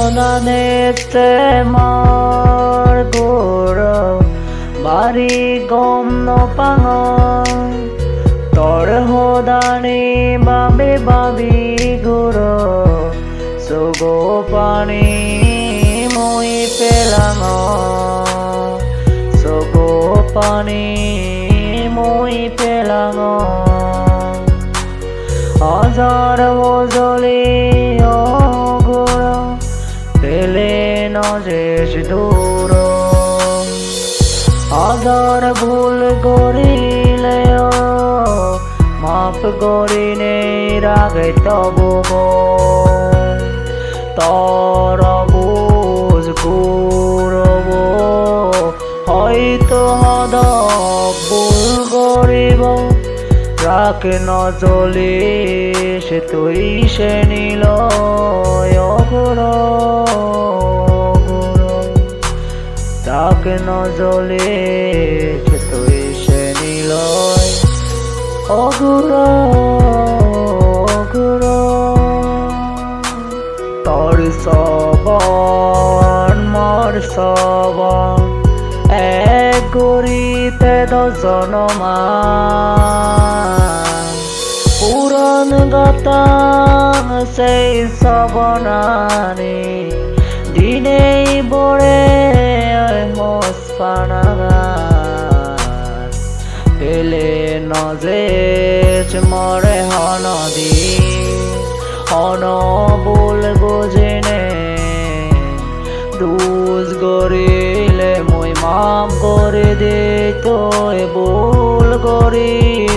মনানেতে মার গোর বাড়ি গম নপাঙ তোর হদানি বাবে বাবি গোর সুগো পানি মই পেলাঙ সুগো পানি মই পেলাঙ হাজার বজলি অগুর পেলে নজেশ দূর হাজার ভুল করিলে মাপ করিনে রাগে তবু তর বুঝ গুরব হয়তো হদ ভুল করিব রাখ নজলে সে তুই সে নিল অগুর রাখ নজলে সে তুই সে নিল অগুর অগুর তোর সবন মোর সবন এক গরিতে দশজন পুরন গতা সেই সবনানি দিনেই বড়ে হোস পানাগান পেলে নজেচ মরে হনদি হন বল গোজেনে দুজ গরিলে মই মাপ করে দে তোয় ভুল করি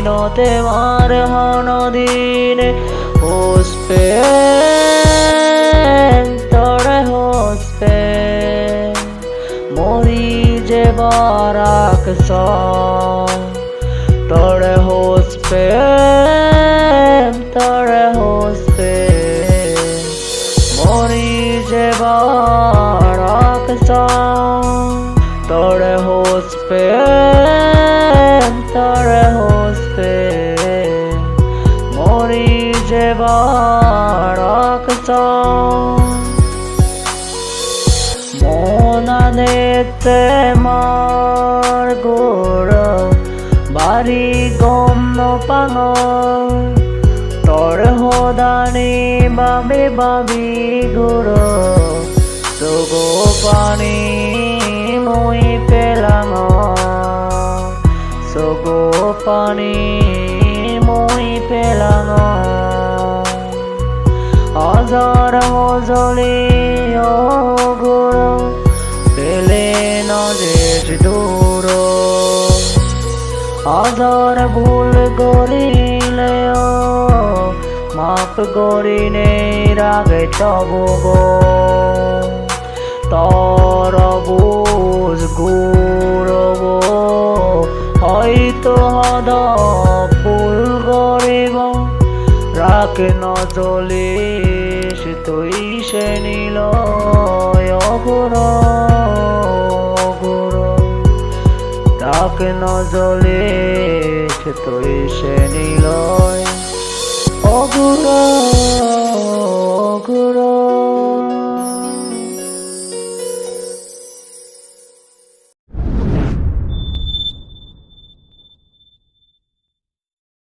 নতে মার হনদিন হোসপে তোরে হোসপে মরি যে বারাক তোরে হোসপে তোরে হোসপে মরি যে বারাক তোরে হোসপে তোরে হোসপে মরি যে বারাক মনানেতে মার গোর বাড়ি গম নপাঙ তোর হদানি বাবে বাবি গোর সুগো পানি মই পেলাঙ সুগো পানি মই পেলাঙ হাজার মজলি অগুর পেলে নজেশ দূর হাজার ভুল করিলে মাপ করিনে রাগে তবু তর বুঝ গুরব হয়তো হদ ভুল করিব রাখ নজলে সে তুই সে নিল অগুর অগুর রাখ নজলে সে তুই সে নিল অগুর অগুর।